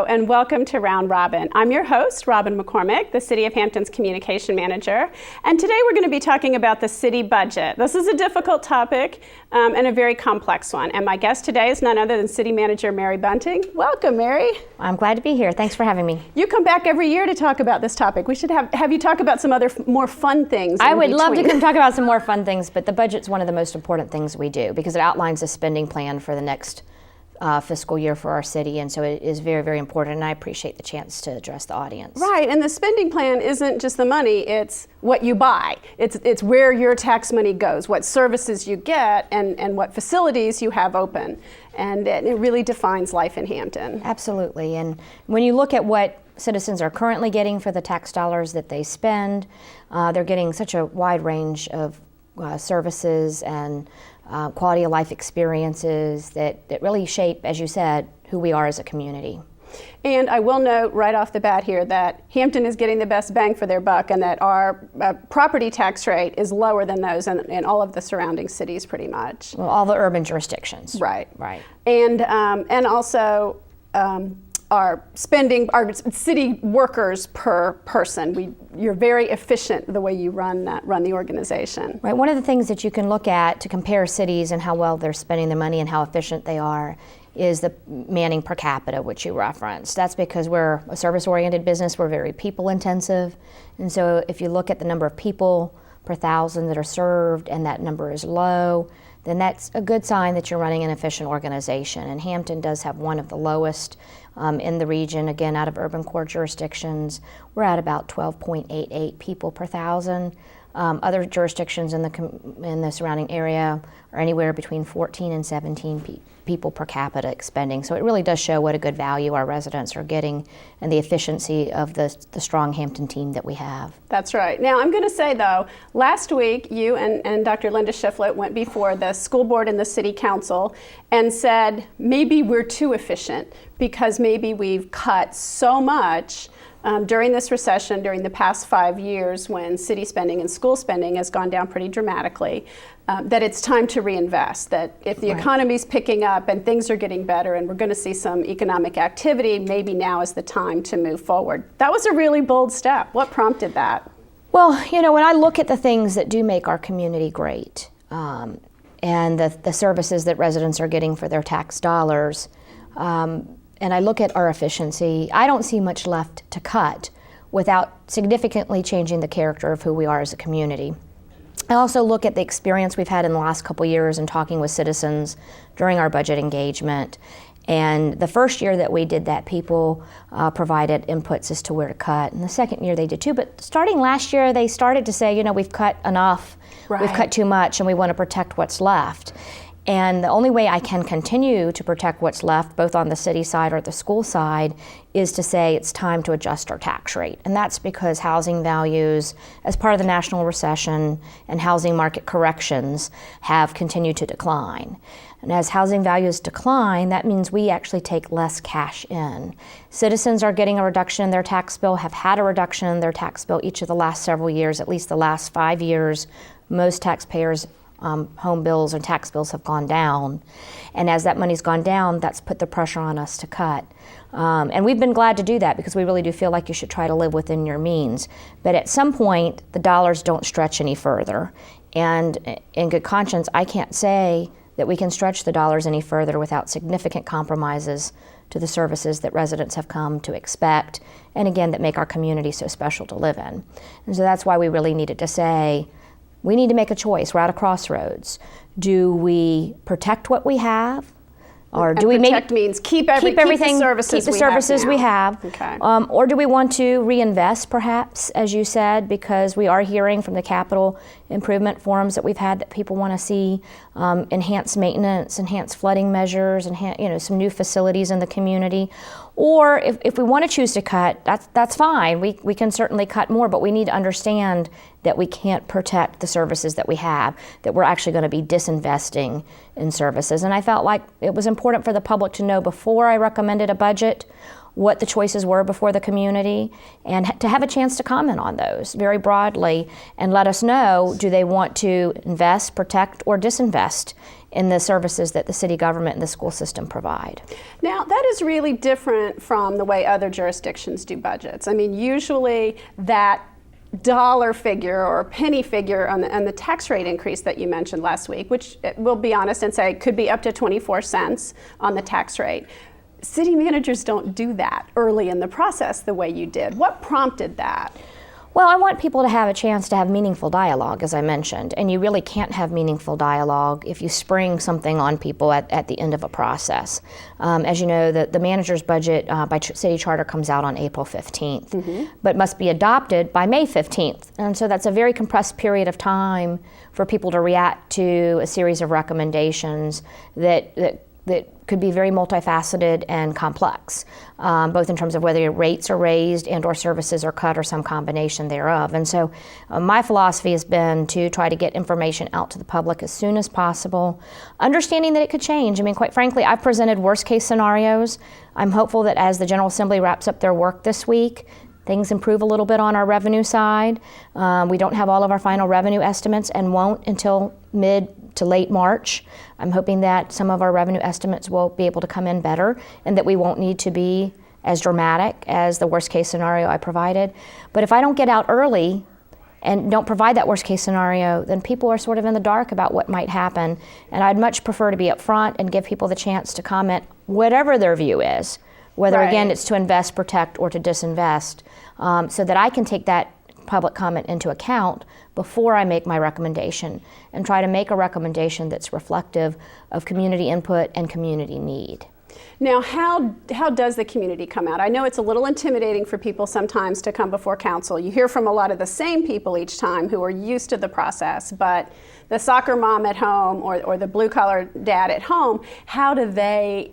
Hello, and welcome to Round Robin. I'm your host, Robin McCormick, the City of Hampton's Communication Manager, and today we're going to be talking about the city budget. This is a difficult topic and a very complex one, and my guest today is none other than City Manager Mary Bunting. Welcome, Mary. I'm glad to be here. Thanks for having me. You come back every year to talk about this topic. We should have you talk about some other more fun things. I would love to come talk about some more fun things, but the budget's one of the most important things we do because it outlines a spending plan for the next fiscal year for our city, and so it is very, very important, and I appreciate the chance to address the audience. Right, and the spending plan isn't just the money, it's what you buy. It's where your tax money goes, what services you get, and what facilities you have open, and it really defines life in Hampton. Absolutely, and when you look at what citizens are currently getting for the tax dollars that they spend, they're getting such a wide range of services and quality of life experiences that really shape, as you said, who we are as a community. And I will note right off the bat here that Hampton is getting the best bang for their buck and that our property tax rate is lower than those in all of the surrounding cities pretty much. Well, all the urban jurisdictions. Right. Right. And also our city workers per person. You're very efficient the way you run the organization. Right. One of the things that you can look at to compare cities and how well they're spending their money and how efficient they are is the manning per capita, which you referenced. That's because we're a service-oriented business. We're very people-intensive. And so if you look at the number of people per thousand that are served and that number is low, then that's a good sign that you're running an efficient organization. And Hampton does have one of the lowest in the region, again, out of urban core jurisdictions. We're at about 12.88 people per thousand. Other jurisdictions in the surrounding area are anywhere between 14 and 17 people per capita expending. So it really does show what a good value our residents are getting and the efficiency of the strong Hampton team that we have. That's right. Now I'm going to say though, last week you and Dr. Linda Shiflett went before the school board and the city council and said maybe we're too efficient because maybe we've cut so much during this recession, during the past 5 years when city spending and school spending has gone down pretty dramatically, that it's time to reinvest, that if the economy's picking up and things are getting better and we're going to see some economic activity, maybe now is the time to move forward. That was a really bold step. What prompted that? Well, you know, when I look at the things that do make our community great and the services that residents are getting for their tax dollars, and I look at our efficiency, I don't see much left to cut without significantly changing the character of who we are as a community. I also look at the experience we've had in the last couple years in talking with citizens during our budget engagement. And the first year that we did that, people provided inputs as to where to cut. And the second year they did too. But starting last year, they started to say, you know, we've cut enough, we've cut too much, and we want to protect what's left. And the only way I can continue to protect what's left, both on the city side or the school side, is to say it's time to adjust our tax rate. And that's because housing values, as part of the national recession and housing market corrections, have continued to decline. And as housing values decline, that means we actually take less cash in. Citizens are getting a reduction in their tax bill, have had a reduction in their tax bill each of the last several years, at least the last 5 years. Most taxpayers' home bills and tax bills have gone down. And as that money's gone down, that's put the pressure on us to cut. And we've been glad to do that because we really do feel like you should try to live within your means. But at some point, the dollars don't stretch any further. And in good conscience, I can't say that we can stretch the dollars any further without significant compromises to the services that residents have come to expect, and again, that make our community so special to live in. And so that's why we really needed to say, we need to make a choice. We're at a crossroads. Do we protect what we have? Or do we protect means keep everything, keep the services we have. Okay. Or do we want to reinvest, perhaps, as you said, because we are hearing from the capital improvement forums that we've had that people want to see enhanced maintenance, enhanced flooding measures, some new facilities in the community. Or if we want to choose to cut, that's fine. We can certainly cut more, but we need to understand that we can't protect the services that we have, that we're actually going to be disinvesting in services. And I felt like it was important for the public to know before I recommended a budget what the choices were before the community, and to have a chance to comment on those very broadly and let us know, do they want to invest, protect, or disinvest in the services that the city government and the school system provide. Now, that is really different from the way other jurisdictions do budgets. I mean, usually that dollar figure or penny figure on the tax rate increase that you mentioned last week, which we'll be honest and say could be up to 24 cents on the tax rate. City managers don't do that early in the process the way you did. What prompted that? Well, I want people to have a chance to have meaningful dialogue, as I mentioned, and you really can't have meaningful dialogue if you spring something on people at the end of a process. As you know, the manager's budget by city charter comes out on April 15th, but must be adopted by May 15th. And so that's a very compressed period of time for people to react to a series of recommendations that could be very multifaceted and complex, both in terms of whether your rates are raised and or services are cut or some combination thereof. And so my philosophy has been to try to get information out to the public as soon as possible, understanding that it could change. I mean, quite frankly, I've presented worst case scenarios. I'm hopeful that as the General Assembly wraps up their work this week, things improve a little bit on our revenue side. We don't have all of our final revenue estimates and won't until mid to late March. I'm hoping that some of our revenue estimates will be able to come in better and that we won't need to be as dramatic as the worst case scenario I provided. But if I don't get out early and don't provide that worst case scenario, then people are sort of in the dark about what might happen. And I'd much prefer to be up front and give people the chance to comment whatever their view is, whether Right. again it's to invest, protect, or to disinvest, so that I can take that public comment into account before I make my recommendation and try to make a recommendation that's reflective of community input and community need. Now, how does the community come out? I know it's a little intimidating for people sometimes to come before council. You hear from a lot of the same people each time who are used to the process, but the soccer mom at home or the blue-collar dad at home, how do they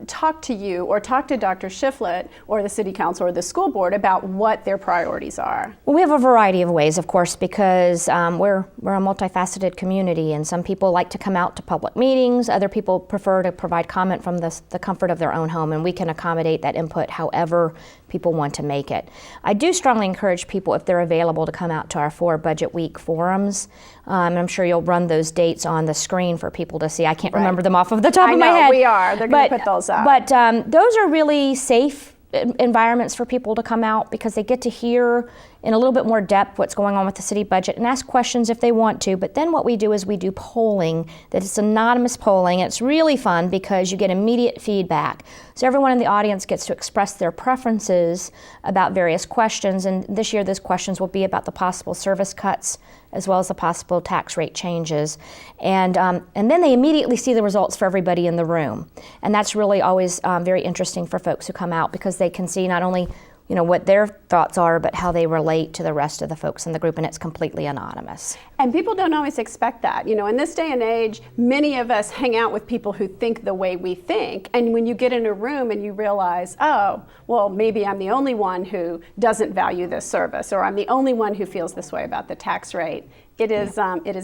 talk to you or talk to Dr. Shiflett or the city council or the school board about what their priorities are? Well, we have a variety of ways, of course, because we're a multifaceted community, and some people like to come out to public meetings. Other people prefer to provide comment from the comfort of their own home, and we can accommodate that input however people want to make it. I do strongly encourage people, if they're available, to come out to our 4 Budget Week forums. I'm sure you'll run those dates on the screen for people to see. I can't remember them off of the top of my head. I know, we are. They're going to put those up. But those are really safe environments for people to come out because they get to hear in a little bit more depth what's going on with the city budget and ask questions if they want to. But then what we do is we do polling, that it's anonymous polling, and it's really fun because you get immediate feedback. So everyone in the audience gets to express their preferences about various questions, and this year those questions will be about the possible service cuts as well as the possible tax rate changes. And then they immediately see the results for everybody in the room. And that's really always very interesting for folks who come out because they can see not only what their thoughts are, but how they relate to the rest of the folks in the group, and it's completely anonymous. And people don't always expect that. In this day and age, many of us hang out with people who think the way we think, and when you get in a room and you realize, oh, well, maybe I'm the only one who doesn't value this service, or I'm the only one who feels this way about the tax rate, it is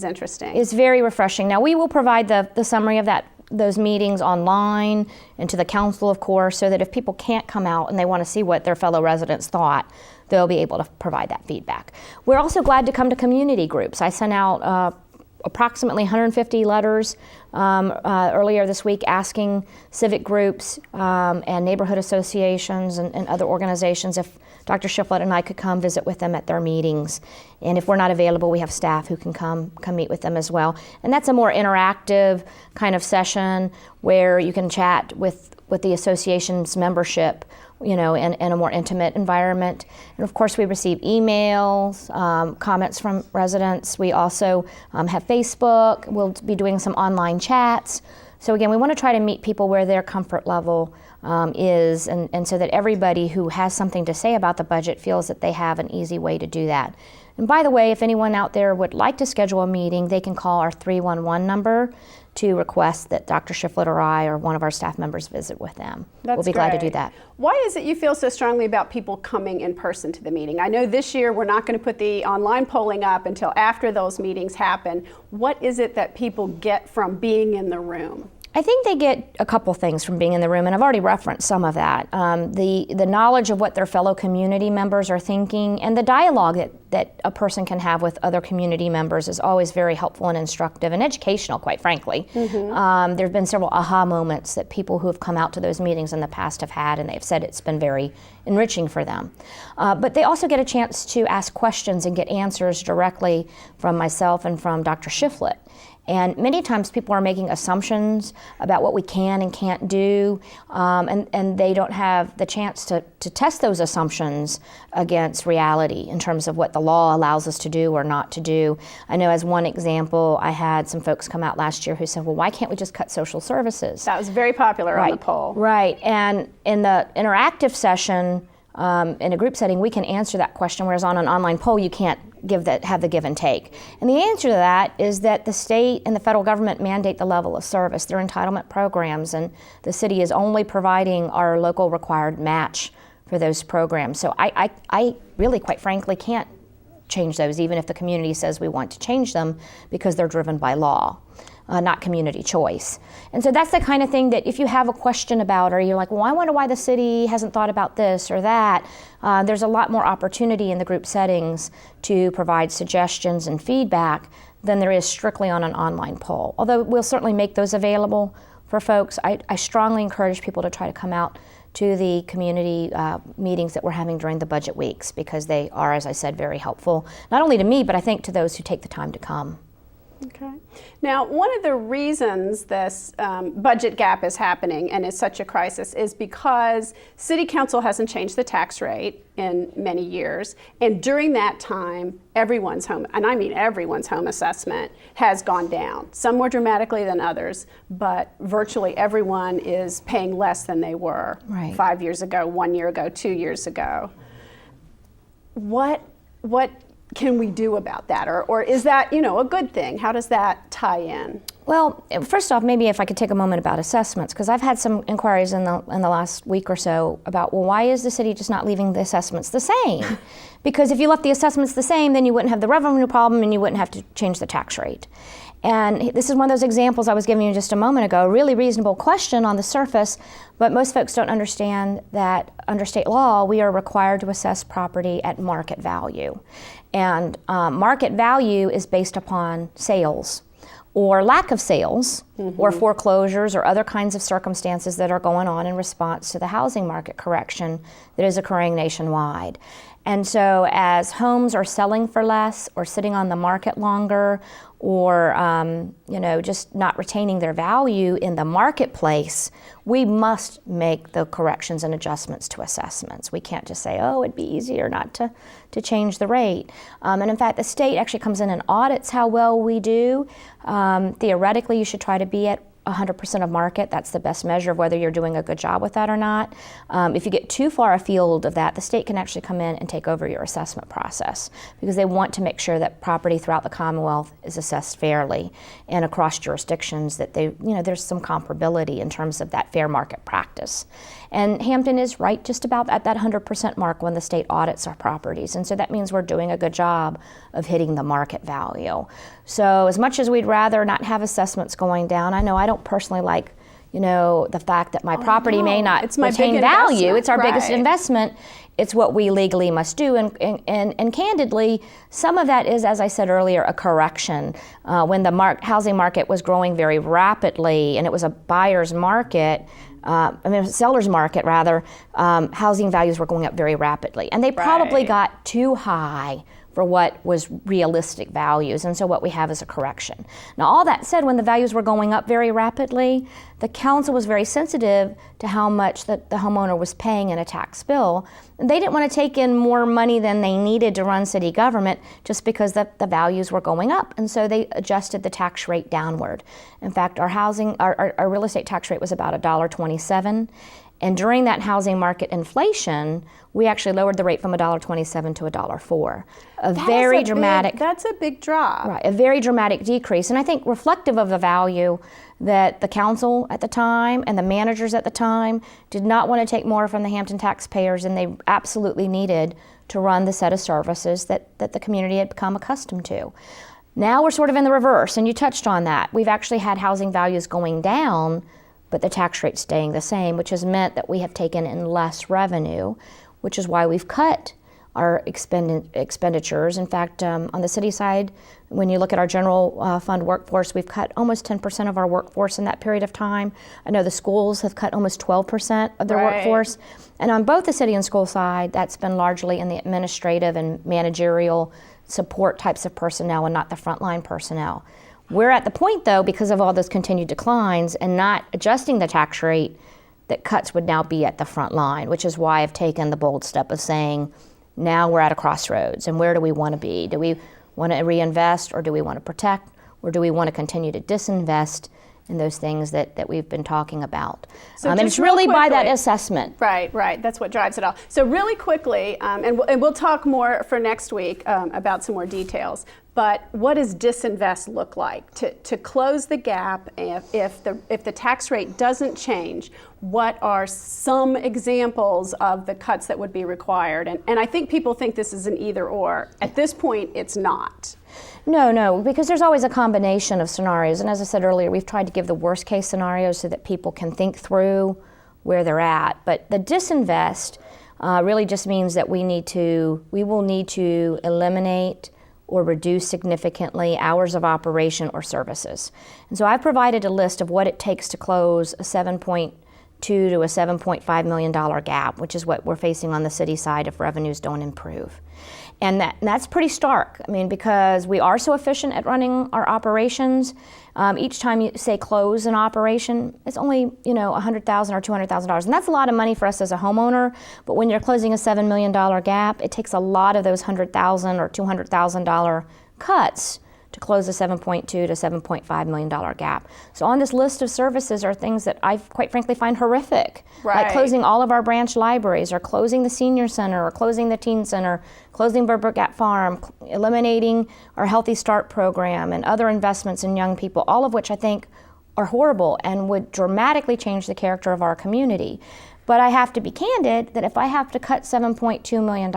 interesting. It's very refreshing. Now, we will provide the summary of those meetings online and to the council, of course, so that if people can't come out and they want to see what their fellow residents thought, they'll be able to provide that feedback. We're also glad to come to community groups. I sent out approximately 150 letters earlier this week asking civic groups and neighborhood associations and other organizations if Dr. Shiflett and I could come visit with them at their meetings. And if we're not available, we have staff who can come meet with them as well. And that's a more interactive kind of session where you can chat with the association's membership, in a more intimate environment. And of course, we receive emails, comments from residents. We also have Facebook. We'll be doing some online chats. So again, we want to try to meet people where their comfort level is, and so that everybody who has something to say about the budget feels that they have an easy way to do that. And by the way, if anyone out there would like to schedule a meeting, they can call our 311 number to request that Dr. Shiflett or I or one of our staff members visit with them. That's we'll be glad to do great. that. Why is it you feel so strongly about people coming in person to the meeting? I know this year we're not going to put the online polling up until after those meetings happen. What is it that people get from being in the room? I think they get a couple things from being in the room, and I've already referenced some of that. The knowledge of what their fellow community members are thinking, and the dialogue that a person can have with other community members is always very helpful and instructive and educational, quite frankly. There have been several aha moments that people who have come out to those meetings in the past have had, and they've said it's been very enriching for them. But they also get a chance to ask questions and get answers directly from myself and from Dr. Shiflett. And many times people are making assumptions about what we can and can't do, and they don't have the chance to test those assumptions against reality in terms of what the law allows us to do or not to do. I know as one example, I had some folks come out last year who said, well, why can't we just cut social services? That was very popular on the poll. Right, and in the interactive session, in a group setting, we can answer that question, whereas on an online poll, you can't have the give and take. And the answer to that is that the state and the federal government mandate the level of service. They're entitlement programs, and the city is only providing our local required match for those programs. So I really, quite frankly, can't change those, even if the community says we want to change them, because they're driven by law. Not community choice. And so that's the kind of thing that if you have a question about, or you're like, well, I wonder why the city hasn't thought about this or that, there's a lot more opportunity in the group settings to provide suggestions and feedback than there is strictly on an online poll. Although we'll certainly make those available for folks, I strongly encourage people to try to come out to the community meetings that we're having during the budget weeks, because they are, as I said, very helpful, not only to me, but I think to those who take the time to come. Okay. Now, one of the reasons this budget gap is happening and is such a crisis is because City Council hasn't changed the tax rate in many years, and during that time, everyone's home, and I mean everyone's home assessment has gone down, some more dramatically than others, but virtually everyone is paying less than they were 5 years ago, 1 year ago, 2 years ago. What can we do about that, or is that, a good thing? How does that tie in? Well, first off, maybe if I could take a moment about assessments, because I've had some inquiries in the last week or so about, well, why is the city just not leaving the assessments the same? Because if you left the assessments the same, then you wouldn't have the revenue problem and you wouldn't have to change the tax rate. And this is one of those examples I was giving you just a moment ago, a really reasonable question on the surface, but most folks don't understand that under state law, we are required to assess property at market value. And market value is based upon sales, or lack of sales, or foreclosures, or other kinds of circumstances that are going on in response to the housing market correction that is occurring nationwide. And so as homes are selling for less, or sitting on the market longer, or just not retaining their value in the marketplace, we must make the corrections and adjustments to assessments. We can't just say, oh, it'd be easier not to change the rate. And in fact, the state actually comes in and audits how well we do. Theoretically, you should try to be at 100% of market. That's the best measure of whether you're doing a good job with that or not. If you get too far afield of that, the state can actually come in and take over your assessment process, because they want to make sure that property throughout the Commonwealth is assessed fairly and across jurisdictions, that there's some comparability in terms of that fair market practice. And Hampton is right just about at that 100% mark when the state audits our properties. And so that means we're doing a good job of hitting the market value. So as much as we'd rather not have assessments going down, I know I don't personally like, the fact that my property may not retain value. It's our biggest investment. It's what we legally must do. And candidly, some of that is, as I said earlier, a correction. When the housing market was growing very rapidly and it was a buyer's market, seller's market rather, housing values were going up very rapidly. And they probably got too high for what was realistic values, and so what we have is a correction. Now, all that said, when the values were going up very rapidly, the council was very sensitive to how much the homeowner was paying in a tax bill. And they didn't want to take in more money than they needed to run city government just because the values were going up, and so they adjusted the tax rate downward. In fact, our real estate tax rate was about $1.27. And during that housing market inflation, we actually lowered the rate from $1.27 to $1.04. That's a big drop. Right, a very dramatic decrease. And I think reflective of the value that the council at the time and the managers at the time did not want to take more from the Hampton taxpayers than they absolutely needed to run the set of services that the community had become accustomed to. Now we're sort of in the reverse, and you touched on that. We've actually had housing values going down, but the tax rate staying the same, which has meant that we have taken in less revenue, which is why we've cut our expenditures. In fact, on the city side, when you look at our general fund workforce, we've cut almost 10% of our workforce in that period of time. I know the schools have cut almost 12% of their workforce. And on both the city and school side, that's been largely in the administrative and managerial support types of personnel and not the frontline personnel. We're at the point, though, because of all those continued declines and not adjusting the tax rate, that cuts would now be at the front line, which is why I've taken the bold step of saying, now we're at a crossroads, and where do we want to be? Do we want to reinvest, or do we want to protect, or do we want to continue to disinvest in those things that we've been talking about? So and it's really by that assessment. Right. That's what drives it all. So really quickly, and we'll talk more for next week about some more details, but what does disinvest look like? To close the gap, if the tax rate doesn't change, what are some examples of the cuts that would be required? And I think people think this is an either or. At this point, it's not. No, because there's always a combination of scenarios. And as I said earlier, we've tried to give the worst case scenarios so that people can think through where they're at. But the disinvest really just means that we will need to eliminate or reduce significantly hours of operation or services. And so I've provided a list of what it takes to close a $7.2 to a $7.5 million gap, which is what we're facing on the city side if revenues don't improve. And that's pretty stark. I mean, because we are so efficient at running our operations. Each time you say close an operation, it's only $100,000 or $200,000, and that's a lot of money for us as a homeowner. But when you're closing a $7 million gap, it takes a lot of those $100,000 or $200,000 cuts to close a $7.2 to $7.5 million gap. So on this list of services are things that I quite frankly find horrific, like closing all of our branch libraries, or closing the senior center, or closing the teen center, closing Burbank Gap Farm, eliminating our Healthy Start program and other investments in young people, all of which I think are horrible and would dramatically change the character of our community. But I have to be candid that if I have to cut $7.2 million,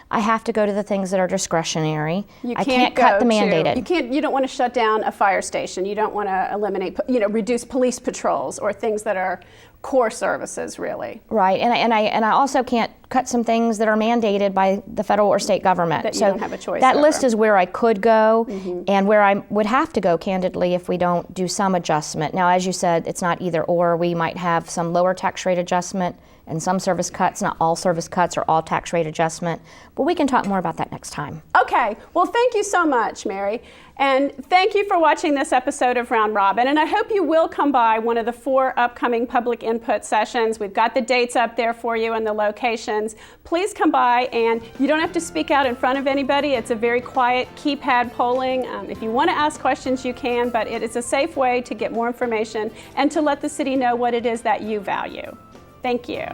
I have to go to the things that are discretionary. I can't cut the mandated. You don't want to shut down a fire station. You don't want to eliminate, reduce police patrols or things that are core services, really. Right, and I also can't cut some things that are mandated by the federal or state government. That you don't have a choice That over. list is where I could go, and where I would have to go, candidly, if we don't do some adjustment. Now, as you said, it's not either or. We might have some lower tax rate adjustment and some service cuts, not all service cuts or all tax rate adjustment. But we can talk more about that next time. Okay, well, thank you so much, Mary. And thank you for watching this episode of Round Robin. And I hope you will come by one of the 4 upcoming public input sessions. We've got the dates up there for you and the locations. Please come by, and you don't have to speak out in front of anybody. It's a very quiet keypad polling. If you want to ask questions, you can, but it is a safe way to get more information and to let the city know what it is that you value. Thank you.